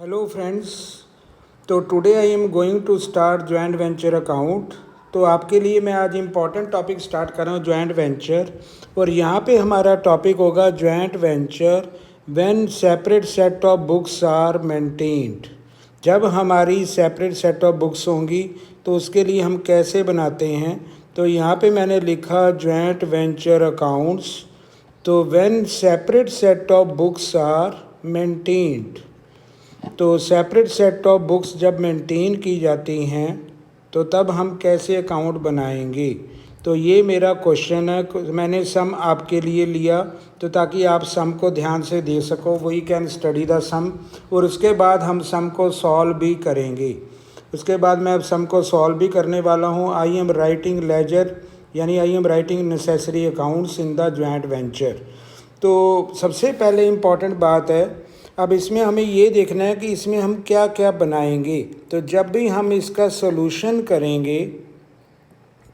Hello friends. तो today I am going to start joint venture account. तो आपके लिए मैं आज इम्पॉर्टेंट टॉपिक स्टार्ट कर रहा हूँ, जॉइंट वेंचर। और यहाँ पे हमारा टॉपिक होगा joint venture when separate set of books are maintained. जब हमारी सेपरेट सेट ऑफ बुक्स होंगी तो उसके लिए हम कैसे बनाते हैं। तो यहाँ पे मैंने लिखा जॉइंट वेंचर अकाउंट्स। तो when separate set of books are maintained, तो सेपरेट सेट ऑफ बुक्स जब मेंटेन की जाती हैं तो तब हम कैसे अकाउंट बनाएंगे। तो ये मेरा क्वेश्चन है, मैंने सम आपके लिए लिया तो ताकि आप सम को ध्यान से दे सको। वी कैन स्टडी द सम और उसके बाद हम सम को सॉल्व भी करेंगे। उसके बाद मैं अब सम को सॉल्व भी करने वाला हूँ। आई एम राइटिंग लेजर यानी I am writing necessary accounts in the joint venture. तो सबसे पहले इम्पॉर्टेंट बात है, अब इसमें हमें ये देखना है कि इसमें हम क्या क्या बनाएंगे। तो जब भी हम इसका सॉल्यूशन करेंगे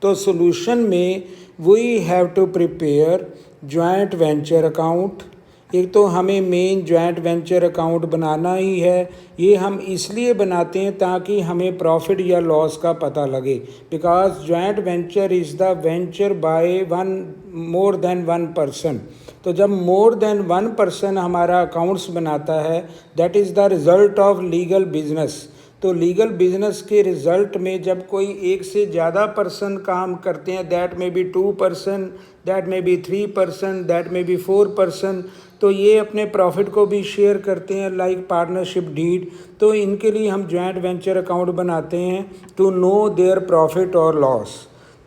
तो सॉल्यूशन में we have to prepare joint venture account. एक तो हमें मेन जॉइंट वेंचर अकाउंट बनाना ही है। ये हम इसलिए बनाते हैं ताकि हमें प्रॉफिट या लॉस का पता लगे, because joint venture is the venture by more than one person. तो जब मोर देन वन पर्सन हमारा अकाउंट्स बनाता है, that is the result of legal business. तो लीगल बिजनेस के रिज़ल्ट में जब कोई एक से ज़्यादा पर्सन काम करते हैं, दैट में बी 2%, दैट में बी 3%, दैट में बी 4%, तो ये अपने प्रॉफिट को भी शेयर करते हैं लाइक पार्टनरशिप डीड। तो इनके लिए हम जॉइंट वेंचर अकाउंट बनाते हैं टू नो देयर प्रॉफिट और लॉस।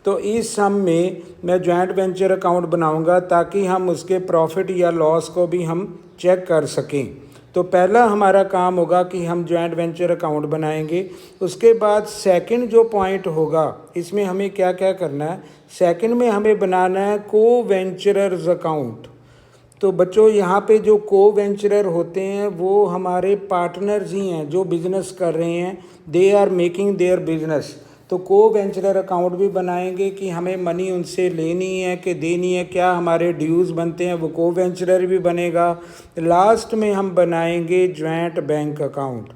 तो इस सम में मैं जॉइंट वेंचर अकाउंट बनाऊंगा ताकि हम उसके प्रॉफिट या लॉस को भी हम चेक कर सकें। तो पहला हमारा काम होगा कि हम जॉइंट वेंचर अकाउंट बनाएंगे। उसके बाद सेकंड जो पॉइंट होगा, इसमें हमें क्या क्या करना है। सेकंड में हमें बनाना है को वेंचरर्स अकाउंट। तो बच्चों यहाँ पे जो को वेंचरर होते हैं वो हमारे पार्टनर्स ही हैं जो बिज़नेस कर रहे हैं, they are making their business. तो को वेंचरर अकाउंट भी बनाएंगे कि हमें मनी उनसे लेनी है कि देनी है, क्या हमारे ड्यूज़ बनते हैं, वो को वेंचरर भी बनेगा। लास्ट में हम बनाएंगे जॉइंट बैंक अकाउंट।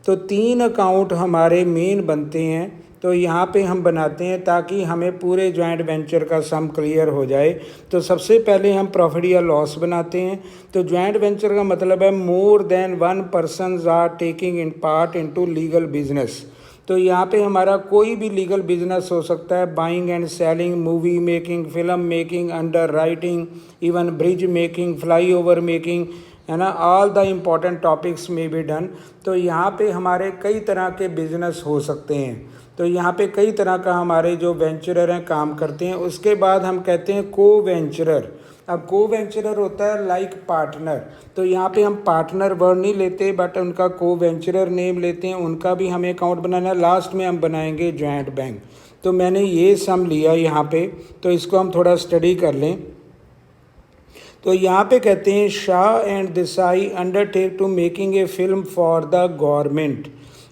तो 3 अकाउंट हमारे मेन बनते हैं। तो यहाँ पे हम बनाते हैं ताकि हमें पूरे जॉइंट वेंचर का सम क्लियर हो जाए। तो सबसे पहले हम प्रॉफिट या लॉस बनाते हैं। तो जॉइंट वेंचर का मतलब है more than one persons are taking in part into legal business. तो यहाँ पे हमारा कोई भी लीगल बिजनेस हो सकता है, buying and selling, movie making, film making, under writing, even bridge making, fly over making, है ना, ऑल द इम्पॉर्टेंट टॉपिक्स में बी डन। तो यहाँ पे हमारे कई तरह के बिजनेस हो सकते हैं। तो यहाँ पे कई तरह का हमारे जो वेंचरर हैं काम करते हैं। उसके बाद हम कहते हैं को वेंचरर। अब को वेंचरर होता है लाइक पार्टनर। तो यहाँ पे हम पार्टनर वर्ड नहीं लेते बट उनका को वेंचरर नेम लेते हैं, उनका भी हमें अकाउंट बनाना है। लास्ट में हम बनाएंगे जॉइंट बैंक। तो मैंने ये सम लिया यहाँ पे, तो इसको हम थोड़ा स्टडी कर लें। तो यहाँ पे कहते हैं Shah and Desai undertake to making a film for the government.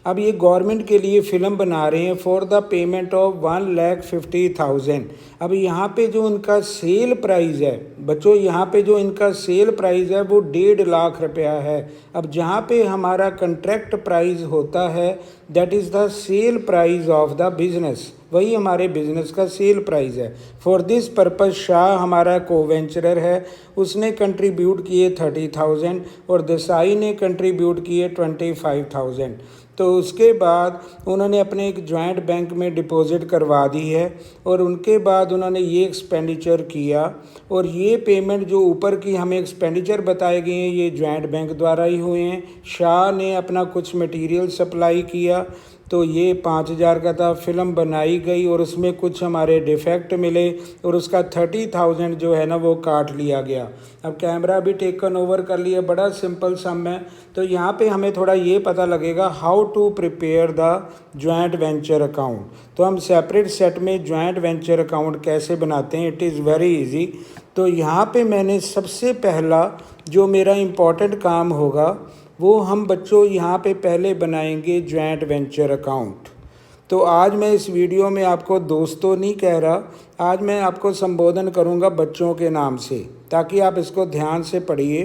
अब ये गवर्नमेंट के लिए फ़िल्म बना रहे हैं फॉर द पेमेंट ऑफ 1,50,000। अब यहाँ पे जो उनका सेल प्राइस है बच्चों, यहाँ पे जो इनका सेल प्राइस है वो 1.5 लाख रुपया है। अब जहाँ पे हमारा कंट्रैक्ट प्राइस होता है that is the sale price of the business, वही हमारे बिजनेस का सेल प्राइस है। फॉर दिस पर्पज़ शाह हमारा को वेंचरर है, उसने कंट्रीब्यूट किए 30,000 और देसाई ने कंट्रीब्यूट किए 25,000। तो उसके बाद उन्होंने अपने एक जॉइंट बैंक में डिपॉजिट करवा दी है और उनके बाद उन्होंने ये एक्सपेंडिचर किया। और ये पेमेंट जो ऊपर की हमें एक्सपेंडिचर बताए गए हैं ये जॉइंट बैंक द्वारा ही हुए हैं। शाह ने अपना कुछ मटेरियल सप्लाई किया तो ये 5,000 का था। फिल्म बनाई गई और उसमें कुछ हमारे डिफेक्ट मिले और उसका 30,000 जो है ना वो काट लिया गया। अब कैमरा भी टेकन ओवर कर लिया, बड़ा सिंपल सम है। तो यहाँ पे हमें थोड़ा ये पता लगेगा how to prepare the joint venture account. तो हम सेपरेट सेट में जॉइंट वेंचर अकाउंट कैसे बनाते हैं, इट इज़ वेरी इजी। तो यहाँ पे मैंने सबसे पहला जो मेरा इम्पोर्टेंट काम होगा वो हम बच्चों यहाँ पे पहले बनाएंगे जॉइंट वेंचर अकाउंट। तो आज मैं इस वीडियो में आपको दोस्तों नहीं कह रहा, आज मैं आपको संबोधन करूँगा बच्चों के नाम से ताकि आप इसको ध्यान से पढ़िए।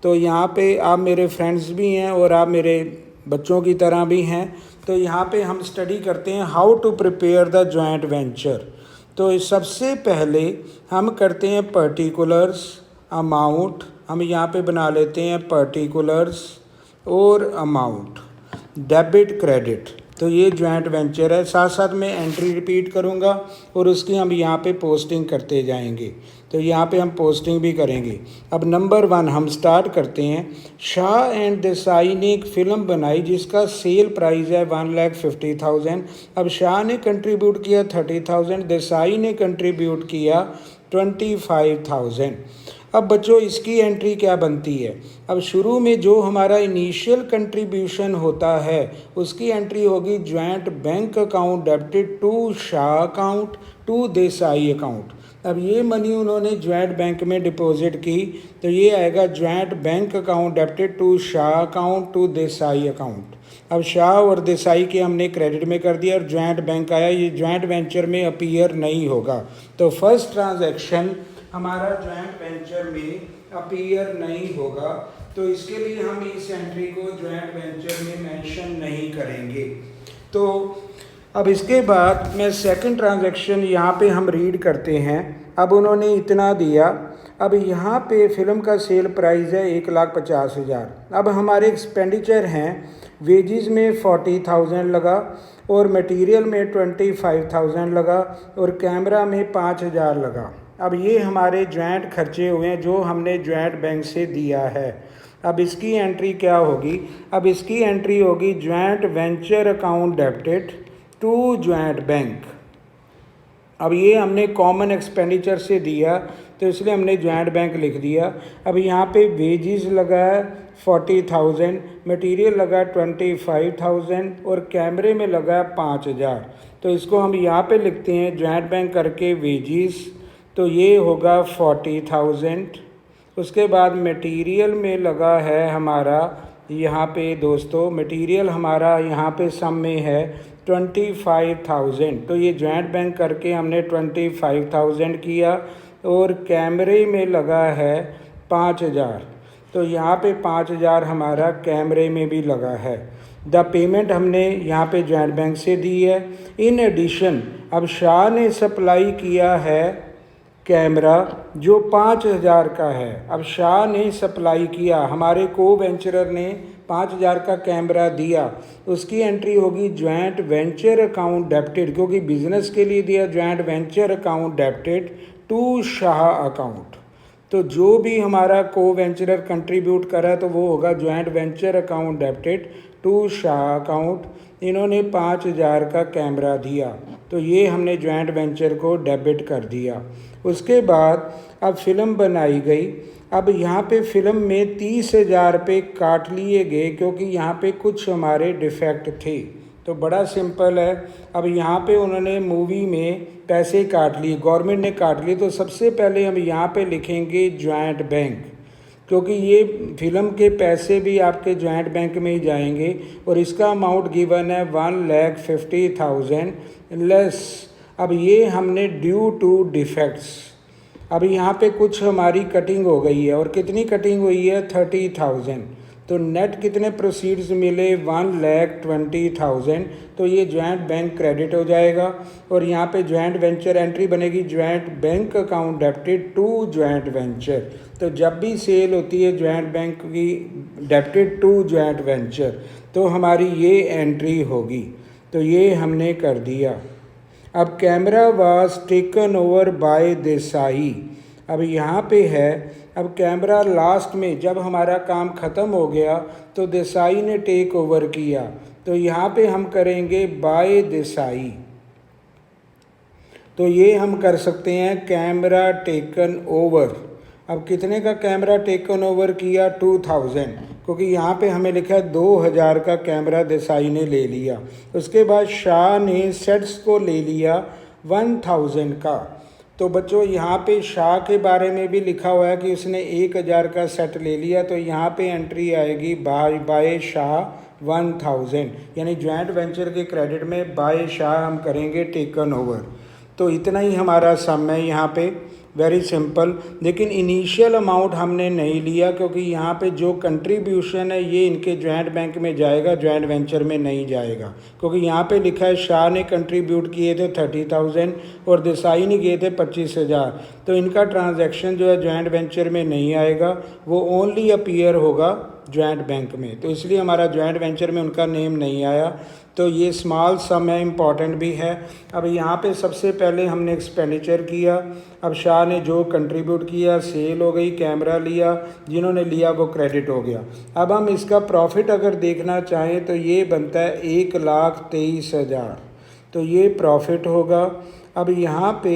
तो यहाँ पे आप मेरे फ्रेंड्स भी हैं और आप मेरे बच्चों की तरह भी हैं। तो यहाँ पे हम स्टडी करते हैं how to prepare the joint venture. तो इस सबसे पहले हम करते हैं पर्टिकुलर्स, अमाउंट, हम यहाँ पे बना लेते हैं पर्टिकुलर्स और अमाउंट, डेबिट क्रेडिट। तो ये जॉइंट वेंचर है। साथ साथ मैं एंट्री रिपीट करूँगा और उसकी हम यहाँ पे पोस्टिंग करते जाएंगे। तो यहाँ पे हम पोस्टिंग भी करेंगे। अब नंबर 1 हम स्टार्ट करते हैं। शाह एंड देसाई ने एक फ़िल्म बनाई जिसका सेल प्राइस है 1,50,000। अब शाह ने कंट्रीब्यूट किया 30,000, देसाई ने कंट्रीब्यूट किया 25,000। अब बच्चों इसकी एंट्री क्या बनती है? अब शुरू में जो हमारा इनिशियल कंट्रीब्यूशन होता है उसकी एंट्री होगी joint bank account debited to Shah account to Desai account. अब ये मनी उन्होंने जॉइंट बैंक में डिपॉजिट की तो ये आएगा joint bank account debited to Shah account to Desai account. अब शाह और देसाई के हमने क्रेडिट में कर दिया और जॉइंट बैंक आया, ये जॉइंट वेंचर में अपीयर नहीं होगा। तो फर्स्ट ट्रांजैक्शन हमारा जॉइंट वेंचर में अपीयर नहीं होगा, तो इसके लिए हम इस एंट्री को जॉइंट वेंचर में मेंशन नहीं करेंगे। तो अब इसके बाद मैं सेकंड ट्रांजैक्शन यहाँ पे हम रीड करते हैं। अब उन्होंने इतना दिया। अब यहाँ पे फिल्म का सेल प्राइस है 1,50,000। अब हमारे एक्सपेंडिचर हैं, वेजेस में 40,000 लगा और मटेरियल में 25,000 लगा और कैमरा में 5,000 लगा। अब ये हमारे जॉइंट खर्चे हुए हैं जो हमने जॉइंट बैंक से दिया है। अब इसकी एंट्री क्या होगी? अब इसकी एंट्री होगी joint venture account debited to joint bank. अब ये हमने कॉमन एक्सपेंडिचर से दिया तो इसलिए हमने जॉइंट बैंक लिख दिया। अब यहाँ पे वेजेस लगा है 40,000, मटेरियल लगा 25,000 और कैमरे में लगा 5,000। तो इसको हम यहाँ पे लिखते हैं जॉइंट बैंक करके वेजेस, तो ये होगा 40,000। उसके बाद मटेरियल में लगा है हमारा यहाँ पे दोस्तों, मटेरियल हमारा यहाँ पे सम में है 25,000। तो ये जॉइंट बैंक करके हमने 25,000 किया और कैमरे में लगा है 5,000। तो यहाँ पे 5,000 हमारा कैमरे में भी लगा है। द पेमेंट हमने यहाँ पे जॉइंट बैंक से दी है। इन एडिशन अब शाह ने सप्लाई किया है कैमरा जो 5,000 का है। अब शाह ने सप्लाई किया, हमारे को वेंचरर ने 5,000 का कैमरा दिया, उसकी एंट्री होगी जॉइंट वेंचर अकाउंट डेबिटेड, क्योंकि बिजनेस के लिए दिया joint venture account debited to Shah account. तो जो भी हमारा को वेंचरर कंट्रीब्यूट करा तो वो होगा joint venture account debited to Shah account. इन्होंने 5,000 का कैमरा दिया तो ये हमने जॉइंट वेंचर को डेबिट कर दिया। उसके बाद अब फिल्म बनाई गई। अब यहाँ पे फिल्म में 30,000 रुपये काट लिए गए क्योंकि यहाँ पे कुछ हमारे डिफेक्ट थे। तो बड़ा सिंपल है। अब यहाँ पे उन्होंने मूवी में पैसे काट लिए, गवर्नमेंट ने काट लिए, तो सबसे पहले हम यहाँ पे लिखेंगे जॉइंट बैंक, क्योंकि ये फिल्म के पैसे भी आपके जॉइंट बैंक में ही जाएंगे और इसका अमाउंट गिवन है 1,50,000 लेस। अब ये हमने ड्यू टू डिफेक्ट्स। अब यहाँ पे कुछ हमारी कटिंग हो गई है और कितनी कटिंग हुई है 30,000। तो नेट कितने प्रोसीड्स मिले 1,20,000। तो ये जॉइंट बैंक क्रेडिट हो जाएगा और यहाँ पे जॉइंट वेंचर एंट्री बनेगी joint bank account debited to joint venture. तो जब भी सेल होती है जॉइंट बैंक की डेबिटेड टू जॉइंट वेंचर तो हमारी ये एंट्री होगी। तो ये हमने कर दिया। अब camera was taken over by Desai. अब यहाँ पे है, अब कैमरा लास्ट में जब हमारा काम ख़त्म हो गया तो देसाई ने टेक ओवर किया, तो यहाँ पे हम करेंगे बाय देसाई। तो ये हम कर सकते हैं कैमरा टेकन ओवर। अब कितने का कैमरा टेकन ओवर किया 2,000, क्योंकि यहाँ पे हमें लिखा है 2,000 का कैमरा देसाई ने ले लिया। उसके बाद शाह ने सेट्स को ले लिया 1,000 का। तो बच्चों यहाँ पे शाह के बारे में भी लिखा हुआ है कि उसने 1,000 का सेट ले लिया, तो यहाँ पे एंट्री आएगी बाय शाह 1,000, यानी जॉइंट वेंचर के क्रेडिट में बाय शाह हम करेंगे टेकन ओवर। तो इतना ही हमारा सम है यहाँ पे वेरी सिंपल। लेकिन इनिशियल अमाउंट हमने नहीं लिया क्योंकि यहाँ पे जो कंट्रीब्यूशन है ये इनके जॉइंट बैंक में जाएगा, जॉइंट वेंचर में नहीं जाएगा, क्योंकि यहाँ पे लिखा है शाह ने कंट्रीब्यूट किए थे 30,000 और देसाई ने किए थे 25,000। तो इनका ट्रांजैक्शन जो है जॉइंट वेंचर में नहीं आएगा, वो ओनली अपीयर होगा जॉइंट बैंक में। तो इसलिए हमारा जॉइंट वेंचर में उनका नेम नहीं आया। तो ये स्मॉल सम है, इम्पॉर्टेंट भी है। अब यहाँ पे सबसे पहले हमने एक्सपेंडिचर किया। अब शाह ने जो कंट्रीब्यूट किया, सेल हो गई, कैमरा लिया, जिन्होंने लिया वो क्रेडिट हो गया। अब हम इसका प्रॉफिट अगर देखना चाहें तो ये बनता है 1,23,000, तो ये प्रॉफिट होगा। अब यहाँ पे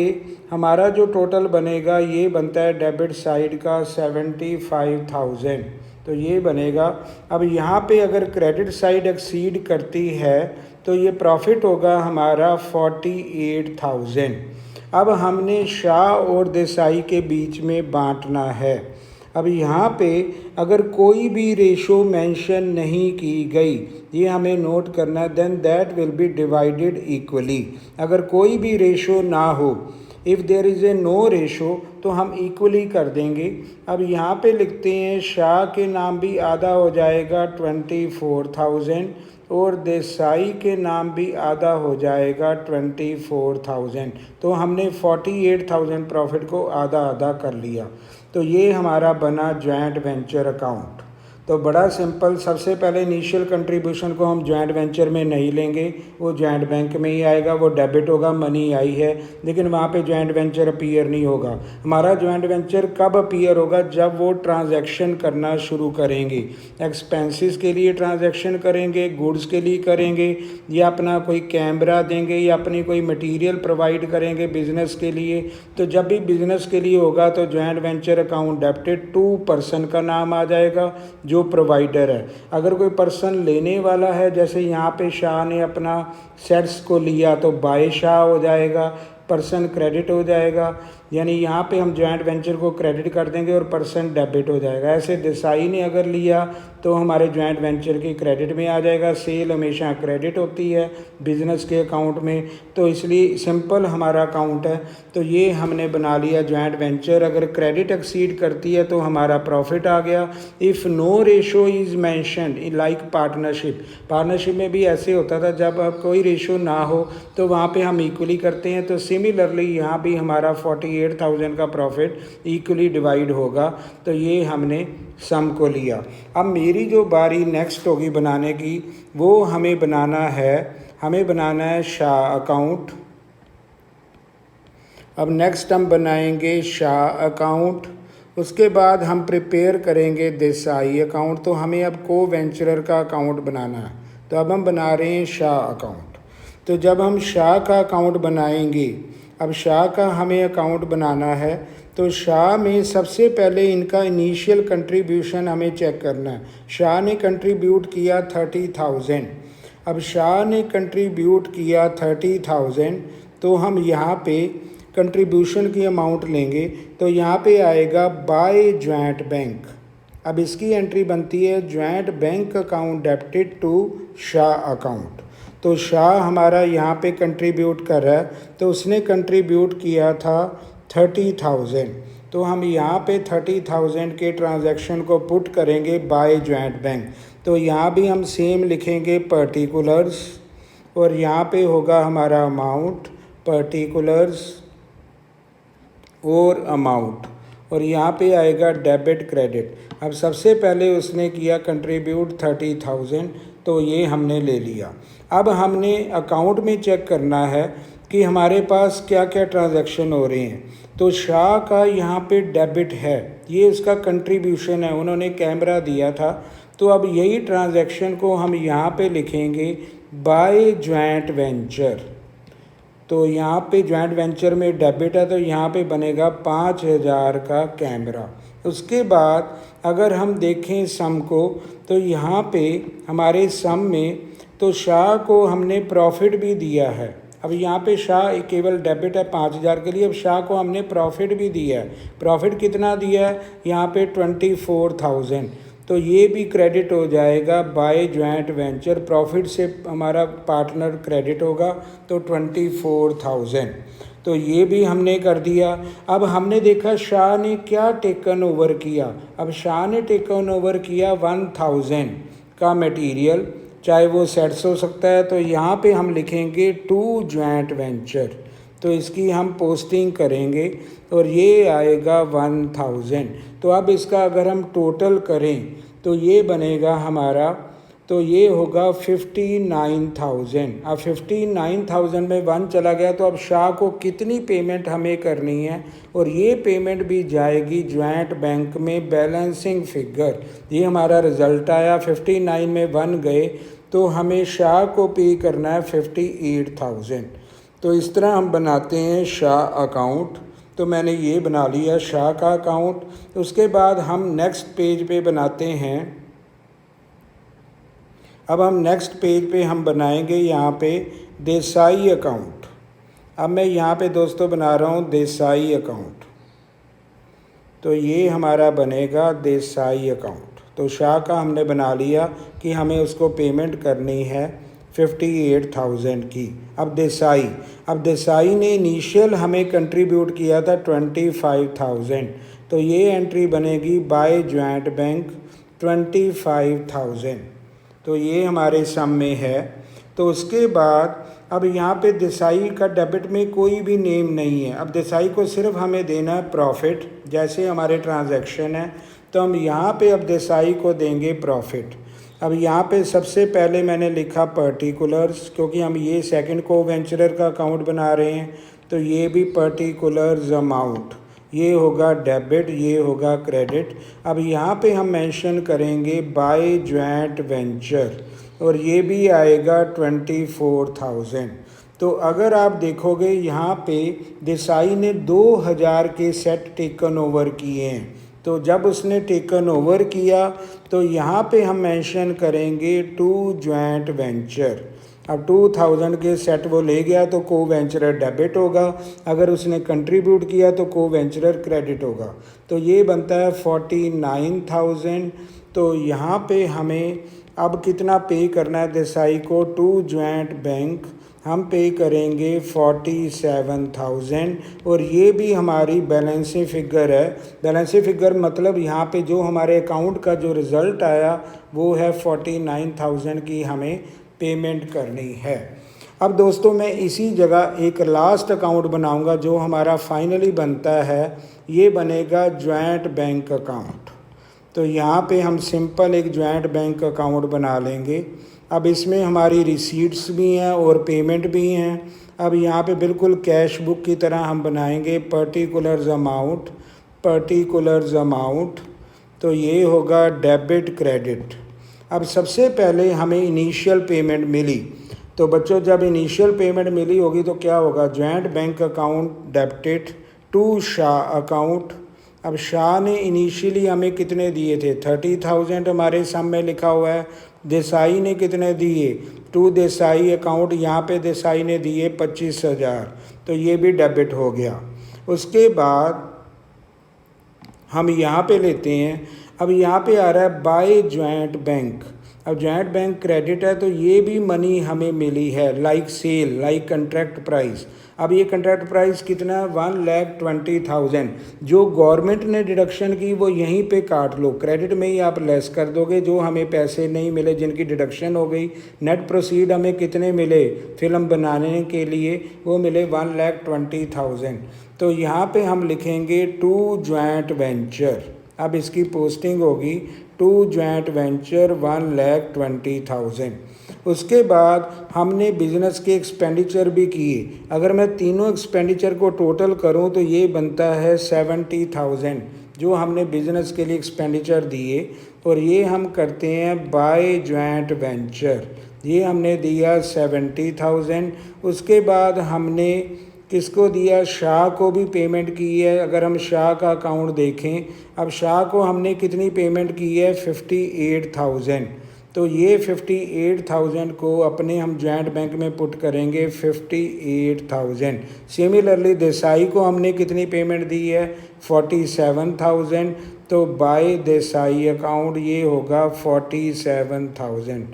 हमारा जो टोटल बनेगा ये बनता है डेबिट साइड का 75,000, तो ये बनेगा। अब यहाँ पे अगर क्रेडिट साइड एक्सीड करती है तो ये प्रॉफिट होगा हमारा 48,000। अब हमने शाह और देसाई के बीच में बांटना है। अब यहाँ पे अगर कोई भी रेशो मेंशन नहीं की गई, ये हमें नोट करना है, then that will be divided equally. अगर कोई भी रेशो ना हो, if there is a no ratio, तो हम इक्वली कर देंगे। अब यहाँ पे लिखते हैं शाह के नाम भी आधा हो जाएगा 24,000 और देसाई के नाम भी आधा हो जाएगा 24,000। तो हमने 48,000 प्रॉफिट को आधा आधा कर लिया। तो ये हमारा बना जॉइंट वेंचर अकाउंट। तो बड़ा सिंपल, सबसे पहले इनिशियल कंट्रीब्यूशन को हम जॉइंट वेंचर में नहीं लेंगे, वो जॉइंट बैंक में ही आएगा, वो डेबिट होगा, मनी आई है, लेकिन वहाँ पे जॉइंट वेंचर अपीयर नहीं होगा। हमारा जॉइंट वेंचर कब अपीयर होगा? जब वो ट्रांजैक्शन करना शुरू करेंगे, एक्सपेंसेस के लिए ट्रांजैक्शन करेंगे, गुड्स के लिए करेंगे, या अपना कोई कैमरा देंगे, या अपनी कोई मटीरियल प्रोवाइड करेंगे बिजनेस के लिए। तो जब भी बिजनेस के लिए होगा तो joint venture account debited to person का नाम आ जाएगा जो प्रोवाइडर है। अगर कोई पर्सन लेने वाला है, जैसे यहाँ पे शाह ने अपना सेट्स को लिया, तो बाय शाह हो जाएगा, पर्सन क्रेडिट हो जाएगा, यानी यहाँ पे हम जॉइंट वेंचर को क्रेडिट कर देंगे और पर्सन डेबिट हो जाएगा। ऐसे देसाई ने अगर लिया तो हमारे जॉइंट वेंचर की क्रेडिट में आ जाएगा। सेल हमेशा क्रेडिट होती है बिजनेस के अकाउंट में, तो इसलिए सिंपल हमारा अकाउंट है। तो ये हमने बना लिया जॉइंट वेंचर। अगर क्रेडिट एक्सीड करती है तो हमारा प्रॉफिट आ गया। If no ratio is mentioned like partnership, partnership में भी ऐसे होता था, जब अब कोई रेशो ना हो तो वहाँ पे हम इक्वली करते हैं। तो सिमिलरली यहाँ भी हमारा 48,000 का प्रॉफिट इक्वली डिवाइड होगा। तो ये हमने सम को लिया। अब मेरी जो बारी नेक्स्ट होगी बनाने की, वो हमें बनाना है शाह अकाउंट। अब नेक्स्ट हम बनाएंगे शाह अकाउंट, उसके बाद हम प्रिपेयर करेंगे देसाई अकाउंट। तो हमें अब को वेंचरर का अकाउंट बनाना है, तो अब हम बना रहे हैं शाह अकाउंट। तो जब हम शाह का अकाउंट बनाएंगे, अब शाह का हमें अकाउंट बनाना है, तो शाह में सबसे पहले इनका इनिशियल कंट्रीब्यूशन हमें चेक करना है। शाह ने कंट्रीब्यूट किया 30,000। अब शाह ने कंट्रीब्यूट किया 30,000, तो हम यहाँ पे कंट्रीब्यूशन की अमाउंट लेंगे, तो यहाँ पे आएगा बाय जॉइंट बैंक। अब इसकी एंट्री बनती है joint bank account debited to Shah account. तो शाह हमारा यहाँ पे कंट्रीब्यूट कर रहा है, तो उसने कंट्रीब्यूट किया था 30,000। तो हम यहाँ पे 30,000 के ट्रांजैक्शन को पुट करेंगे बाय जॉइंट बैंक। तो यहाँ भी हम सेम लिखेंगे पर्टिकुलर्स, और यहाँ पे होगा हमारा अमाउंट, पर्टिकुलर्स और अमाउंट, और यहाँ पे आएगा डेबिट क्रेडिट। अब सबसे पहले उसने किया कंट्रीब्यूट 30,000, तो ये हमने ले लिया। अब हमने अकाउंट में चेक करना है कि हमारे पास क्या क्या ट्रांजैक्शन हो रहे हैं। तो शाह का यहाँ पे डेबिट है, ये उसका कंट्रीब्यूशन है, उन्होंने कैमरा दिया था। तो अब यही ट्रांजैक्शन को हम यहाँ पे लिखेंगे बाय जॉइंट वेंचर। तो यहाँ पे जॉइंट वेंचर में डेबिट है, तो यहाँ पे बनेगा 5,000 का कैमरा। उसके बाद अगर हम देखें सम को, तो यहाँ पे हमारे सम में तो शाह को हमने प्रॉफिट भी दिया है। अब यहाँ पे शाह केवल डेबिट है 5,000 के लिए, अब शाह को हमने प्रॉफिट भी दिया है। प्रॉफिट कितना दिया है? यहाँ पे 24,000। तो ये भी क्रेडिट हो जाएगा बाय जॉइंट वेंचर। प्रॉफिट से हमारा पार्टनर क्रेडिट होगा, तो 24,000। तो ये भी हमने कर दिया। अब हमने देखा शाह ने क्या टेकन ओवर किया। अब शाह ने टेकन ओवर किया 1000 का मटेरियल, चाहे वो सेट्स हो सकता है। तो यहाँ पे हम लिखेंगे टू जॉइंट वेंचर, तो इसकी हम पोस्टिंग करेंगे और ये आएगा 1000। तो अब इसका अगर हम टोटल करें तो ये बनेगा हमारा, तो ये होगा 59,000। अब 59,000 में 1 चला गया, तो अब शाह को कितनी पेमेंट हमें करनी है, और ये पेमेंट भी जाएगी जॉइंट बैंक में बैलेंसिंग फिगर। ये हमारा रिज़ल्ट आया, 59 में 1 गए, तो हमें शाह को पे करना है 58,000। तो इस तरह हम बनाते हैं शाह अकाउंट। तो मैंने ये बना लिया शाह का अकाउंट। उसके बाद हम नेक्स्ट पेज पे बनाते हैं। अब हम नेक्स्ट पेज पे हम बनाएंगे यहाँ पे देसाई अकाउंट। अब मैं यहाँ पे दोस्तों बना रहा हूँ देसाई अकाउंट। तो ये हमारा बनेगा देसाई अकाउंट। तो शाह का हमने बना लिया कि हमें उसको पेमेंट करनी है 58,000 की। अब देसाई ने इनिशियल हमें कंट्रीब्यूट किया था 25,000। तो ये एंट्री बनेगी बाय जॉइंट बैंक 25,000। तो ये हमारे सम में है। तो उसके बाद अब यहाँ पे देसाई का डेबिट में कोई भी नेम नहीं है। अब देसाई को सिर्फ हमें देना है प्रॉफिट, जैसे हमारे ट्रांजैक्शन है। तो हम यहाँ पे अब देसाई को देंगे प्रॉफिट। अब यहाँ पे सबसे पहले मैंने लिखा पर्टिकुलर्स, क्योंकि हम ये सेकंड को वेंचरर का अकाउंट बना रहे हैं। तो ये भी पर्टिकुलर्स अमाउंट, ये होगा डेबिट, ये होगा क्रेडिट। अब यहाँ पे हम मेंशन करेंगे बाय जॉइंट वेंचर, और ये भी आएगा 24,000। तो अगर आप देखोगे यहाँ पे देसाई ने 2000 के सेट टेकन ओवर किए हैं। तो जब उसने टेकन ओवर किया तो यहाँ पे हम मेंशन करेंगे टू जॉइंट वेंचर। अब 2000 के सेट वो ले गया तो को वेंचरर डेबिट होगा, अगर उसने कंट्रीब्यूट किया तो को वेंचरर क्रेडिट होगा। तो ये बनता है 49,000। तो यहाँ पे हमें अब कितना पे करना है देसाई को टू जॉइंट बैंक, हम पे करेंगे 47,000। और ये भी हमारी बैलेंसिंग फिगर है। बैलेंसिंग फिगर मतलब यहाँ पे जो हमारे अकाउंट का जो रिज़ल्ट आया वो है 49,000 की हमें पेमेंट करनी है। अब दोस्तों मैं इसी जगह एक लास्ट अकाउंट बनाऊंगा जो हमारा फाइनली बनता है, ये बनेगा जॉइंट बैंक अकाउंट। तो यहाँ पे हम सिंपल एक जॉइंट बैंक अकाउंट बना लेंगे। अब इसमें हमारी रिसीट्स भी हैं और पेमेंट भी हैं। अब यहाँ पे बिल्कुल कैश बुक की तरह हम बनाएंगे पर्टिकुलर्स अमाउंट। तो ये होगा डेबिट क्रेडिट। अब सबसे पहले हमें इनिशियल पेमेंट मिली। तो बच्चों जब इनिशियल पेमेंट मिली होगी तो क्या होगा, joint bank account debited to Shah account. अब शाह ने इनिशियली हमें कितने दिए थे, 30,000 हमारे सामने लिखा हुआ है। देसाई ने कितने दिए, टू देसाई अकाउंट, यहाँ पे देसाई ने दिए 25,000। तो ये भी डेबिट हो गया। उसके बाद हम यहाँ पे लेते हैं, अब यहाँ पे आ रहा है बाय जॉइंट बैंक। अब जॉइंट बैंक क्रेडिट है तो ये भी मनी हमें मिली है, like sale, like contract price. अब ये कंट्रैक्ट प्राइस कितना है, 1,20,000। जो गवर्नमेंट ने डिडक्शन की वो यहीं पे काट लो, क्रेडिट में ही आप लेस कर दोगे। जो हमें पैसे नहीं मिले जिनकी डिडक्शन हो गई, नेट प्रोसीड हमें कितने मिले फिल्म बनाने के लिए, वो मिले 1,20,000। तो यहाँ पे हम लिखेंगे टू जॉइंट वेंचर। अब इसकी पोस्टिंग होगी टू जॉइंट वेंचर 1,20,000। उसके बाद हमने बिज़नेस के एक्सपेंडिचर भी किए। अगर मैं तीनों एक्सपेंडिचर को टोटल करूं तो ये बनता है 70,000 जो हमने बिज़नेस के लिए एक्सपेंडिचर दिए। और ये हम करते हैं बाय जॉइंट वेंचर, ये हमने दिया 70,000। उसके बाद हमने किसको दिया, शाह को भी पेमेंट की है। अगर हम शाह का अकाउंट देखें, अब शाह को हमने कितनी पेमेंट की है, 58,000। तो ये 58,000 को अपने हम जॉइंट बैंक में पुट करेंगे 58,000। सिमिलरली देसाई को हमने कितनी पेमेंट दी है, 47,000। तो बाय देसाई अकाउंट ये होगा 47,000।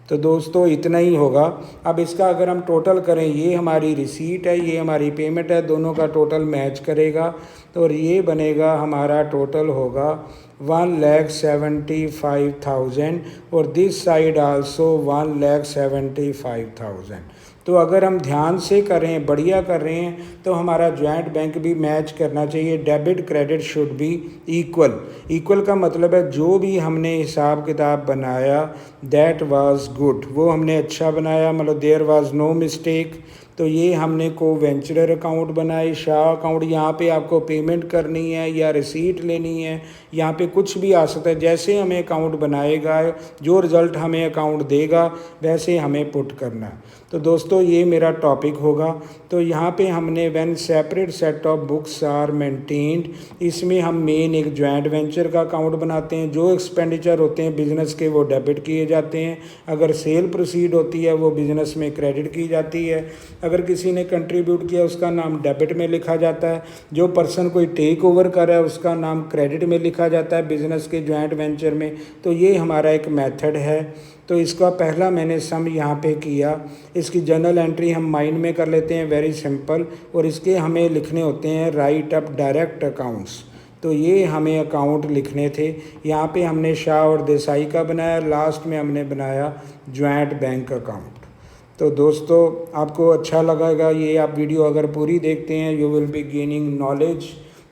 तो दोस्तों इतना ही होगा। अब इसका अगर हम टोटल करें, ये हमारी रिसीट है, ये हमारी पेमेंट है, दोनों का टोटल मैच करेगा तो और ये बनेगा हमारा टोटल होगा 1,75,000 और दिस साइड आल्सो 1,75,000। तो अगर हम ध्यान से करें, बढ़िया कर रहे हैं तो हमारा जॉइंट बैंक भी मैच करना चाहिए। Debit credit should be equal. Equal का मतलब है जो भी हमने हिसाब किताब बनाया दैट वाज गुड, वो हमने अच्छा बनाया, मतलब देयर वाज नो मिस्टेक। तो ये हमने को वेंचरर अकाउंट बनाए, शाह अकाउंट, यहाँ पे आपको पेमेंट करनी है या रिसीट लेनी है, यहाँ पे कुछ भी आ सकता है। जैसे हमें अकाउंट बनाएगा, जो रिज़ल्ट हमें अकाउंट देगा वैसे हमें पुट करना है। तो दोस्तों ये मेरा टॉपिक होगा। तो यहाँ पे हमने when separate set of books are maintained, इसमें हम मेन एक जॉइंट वेंचर का अकाउंट बनाते हैं। जो एक्सपेंडिचर होते हैं बिज़नेस के वो डेबिट किए जाते हैं, अगर सेल प्रोसीड होती है वो बिज़नेस में क्रेडिट की जाती है, अगर किसी ने कंट्रीब्यूट किया उसका नाम डेबिट में लिखा जाता है, जो पर्सन कोई टेक ओवर कर रहा है उसका नाम क्रेडिट में लिखा जाता है बिज़नेस के जॉइंट वेंचर में। तो ये हमारा एक मेथड है। तो इसका पहला मैंने सम यहाँ पे किया, इसकी जर्नल एंट्री हम माइंड में कर लेते हैं, वेरी सिंपल। और इसके हमें लिखने होते हैं राइट अप डायरेक्ट अकाउंट्स। तो ये हमें अकाउंट लिखने थे। यहाँ पे हमने शाह और देसाई का बनाया, लास्ट में हमने बनाया जॉइंट बैंक अकाउंट। तो दोस्तों आपको अच्छा लगेगा ये, आप वीडियो अगर पूरी देखते हैं you will be gaining knowledge.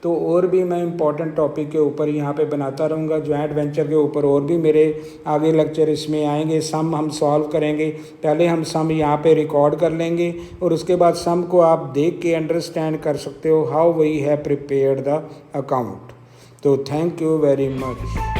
तो और भी मैं इंपॉर्टेंट टॉपिक के ऊपर यहाँ पे बनाता रहूँगा, जॉइंट वेंचर के ऊपर और भी मेरे आगे लेक्चर इसमें आएंगे। सम हम सॉल्व करेंगे, पहले हम सम यहाँ पे रिकॉर्ड कर लेंगे और उसके बाद सम को आप देख के अंडरस्टैंड कर सकते हो how we have prepared the account. तो थैंक यू वेरी मच।